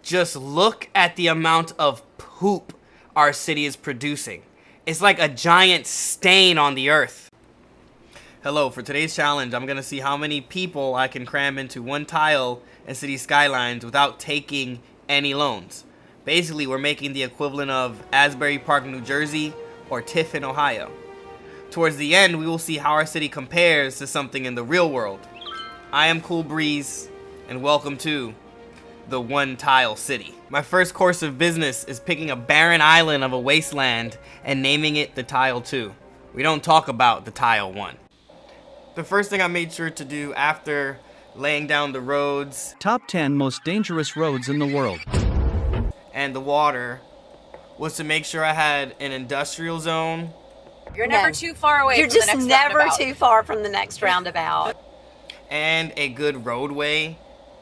Just look at the amount of poop our city is producing. It's like a giant stain on the earth. Hello, for today's challenge, I'm gonna see how many people I can cram into one tile in City Skylines without taking any loans. Basically, we're making the equivalent of Asbury Park, New Jersey, or Tiffin, Ohio. Towards the end, we will see how our city compares to something in the real world. I am Cool Breeze, and welcome to the One Tile City. My first course of business is picking a barren island of a wasteland and naming it the Tile 2. We don't talk about the Tile 1. The first thing I made sure to do after laying down the roads, Top 10 most dangerous roads in the world. and the water, was to make sure I had an industrial zone You're never too far away. You're from the just next never roundabout. too far from the next roundabout. and a good roadway,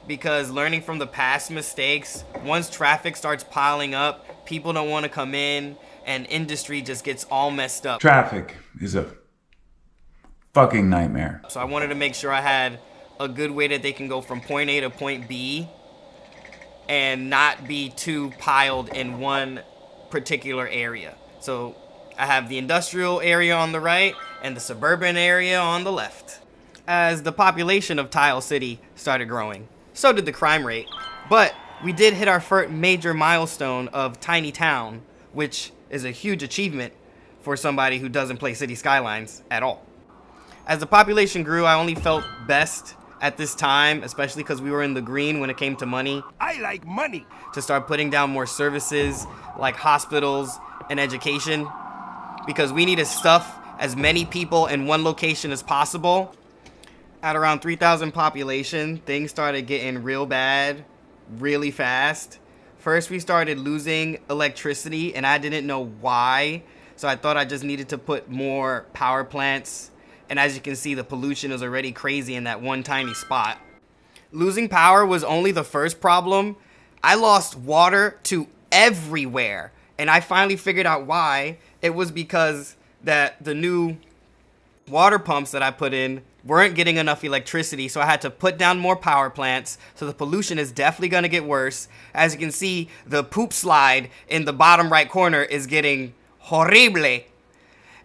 because learning from the past mistakes, once traffic starts piling up, people don't want to come in and industry just gets all messed up. Traffic is a fucking nightmare. So I wanted to make sure I had a good way that they can go from point A to point B and not be too piled in one particular area. So I have the industrial area on the right and the suburban area on the left. As the population of Tile City started growing, so did the crime rate. But we did hit our first major milestone of Tiny Town, which is a huge achievement for somebody who doesn't play City Skylines at all. As the population grew, I only felt best at this time, especially because we were in the green when it came to money, I like money. to start putting down more services like hospitals and education, because we need to stuff as many people in one location as possible. At around 3,000 population, things started getting real bad really fast. First, we started losing electricity, and I didn't know why, so I thought I just needed to put more power plants. And as you can see, the pollution is already crazy in that one tiny spot. Losing power was only the first problem. I lost water to everywhere. And I finally figured out why. It was because that the new water pumps that I put in weren't getting enough electricity. So I had to put down more power plants. So the pollution is definitely going to get worse. As you can see, the poop slide in the bottom right corner is getting horrible.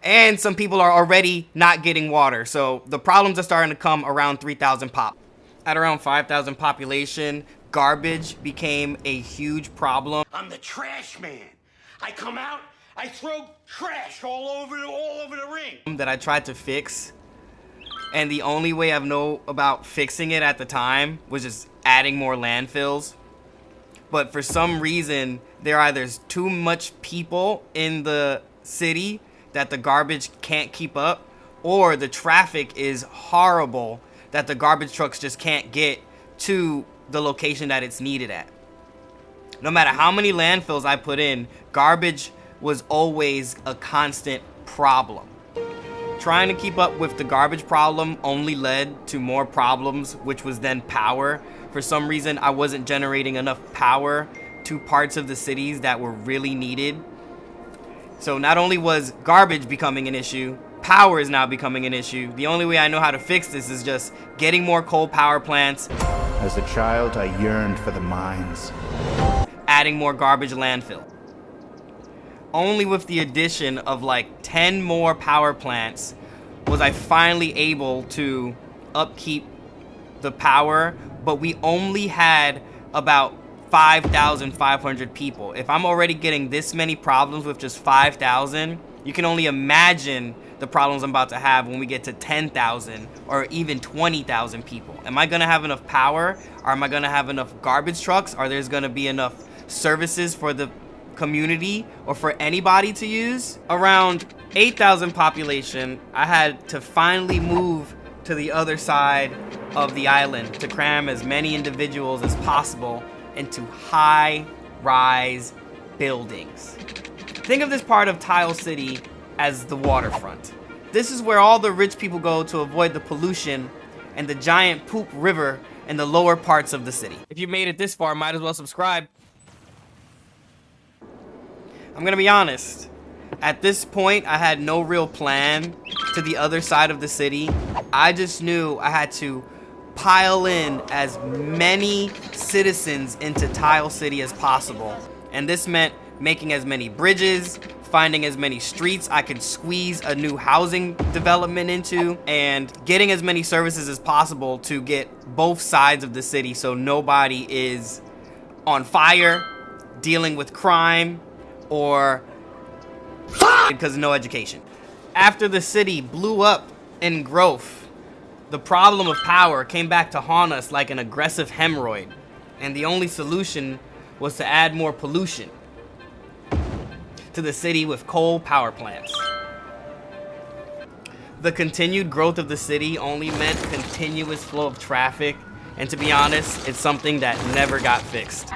And some people are already not getting water. So the problems are starting to come around 3,000 pop. At around 5,000 population, garbage became a huge problem. I'm the trash man. I come out, I throw trash all over the ring. That I tried to fix. And the only way I know about fixing it at the time was just adding more landfills. But for some reason, there are either too much people in the city that the garbage can't keep up, or the traffic is horrible that the garbage trucks just can't get to the location that it's needed at. No matter how many landfills I put in, garbage was always a constant problem. Trying to keep up with the garbage problem only led to more problems, which was then power. For some reason, I wasn't generating enough power to parts of the cities that were really needed. So not only was garbage becoming an issue, power is now becoming an issue. The only way I know how to fix this is just getting more coal power plants. As a child, I yearned for the mines. Adding more garbage landfill. Only with the addition of like 10 more power plants was I finally able to upkeep the power, but we only had about 5,500 people. If I'm already getting this many problems with just 5,000, you can only imagine the problems I'm about to have when we get to 10,000 or even 20,000 people. Am I gonna have enough power? Or am I gonna have enough garbage trucks? Are there's gonna be enough services for the community or for anybody to use? Around 8,000 population, I had to finally move to the other side of the island to cram as many individuals as possible into high-rise buildings. Think of this part of Tile City as the waterfront. This is where all the rich people go to avoid the pollution and the giant poop river in the lower parts of the city. If you made it this far, might as well subscribe. I'm gonna be honest. At this point, I had no real plan to the other side of the city. I just knew I had to pile in as many citizens into Tile City as possible. And this meant making as many bridges, finding as many streets I could squeeze a new housing development into, and getting as many services as possible to get both sides of the city so nobody is on fire, dealing with crime, or because of no education. After the city blew up in growth, the problem of power came back to haunt us like an aggressive hemorrhoid, and the only solution was to add more pollution to the city with coal power plants. The continued growth of the city only meant continuous flow of traffic, and to be honest, it's something that never got fixed.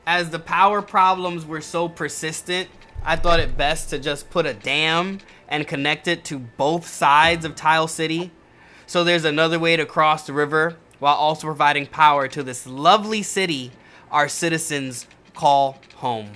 As the power problems were so persistent, I thought it best to just put a dam and connect it to both sides of Tile City, so there's another way to cross the river while also providing power to this lovely city our citizens call home.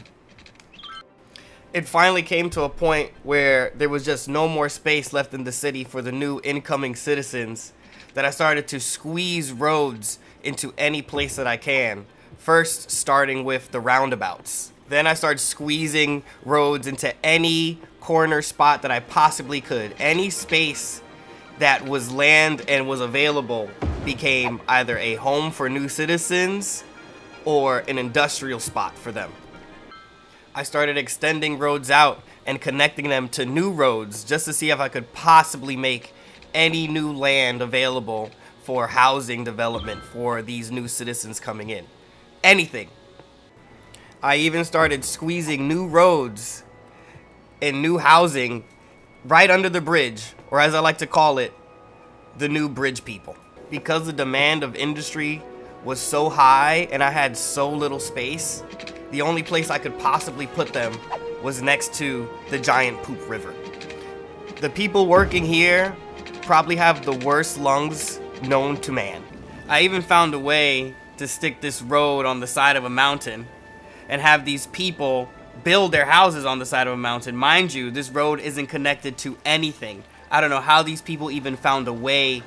It finally came to a point where there was just no more space left in the city for the new incoming citizens that I started to squeeze roads into any place that I can. First, starting with the roundabouts. Then I started squeezing roads into any corner spot that I possibly could. Any space that was land and was available became either a home for new citizens or an industrial spot for them. I started extending roads out and connecting them to new roads just to see if I could possibly make any new land available for housing development for these new citizens coming in. Anything. I even started squeezing new roads and new housing right under the bridge, or as I like to call it, the new bridge people. Because the demand of industry was so high and I had so little space, the only place I could possibly put them was next to the giant poop river. The people working here probably have the worst lungs known to man. I even found a way to stick this road on the side of a mountain and have these people build their houses on the side of a mountain. Mind you, this road isn't connected to anything. I don't know how these people even found a way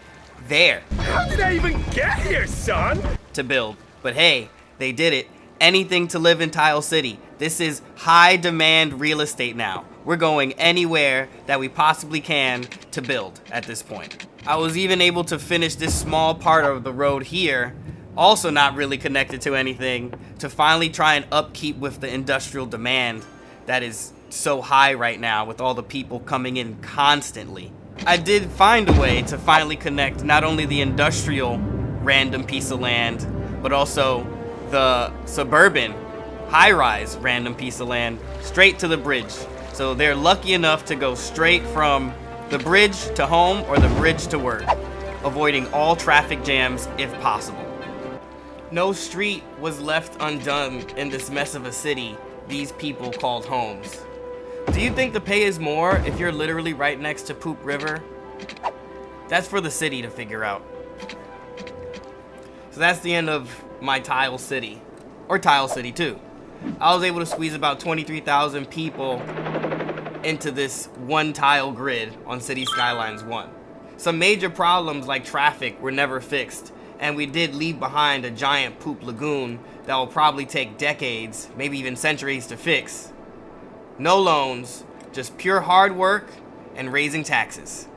there. How did I even get here, son? To build. But hey, they did it. Anything to live in Tile City. This is high demand real estate now. We're going anywhere that we possibly can to build at this point. I was even able to finish this small part of the road here, also not really connected to anything, to finally try and upkeep with the industrial demand that is so high right now with all the people coming in constantly. I did find a way to finally connect not only the industrial random piece of land, but also the suburban high-rise random piece of land straight to the bridge. So they're lucky enough to go straight from the bridge to home or the bridge to work, avoiding all traffic jams if possible. No street was left undone in this mess of a city these people called homes. Do you think the pay is more if you're literally right next to Poop River? That's for the city to figure out. So that's the end of my Tile City, or Tile City 2. I was able to squeeze about 23,000 people into this one tile grid on City Skylines 1. Some major problems like traffic were never fixed, and we did leave behind a giant poop lagoon that will probably take decades, maybe even centuries to fix. No loans, just pure hard work and raising taxes.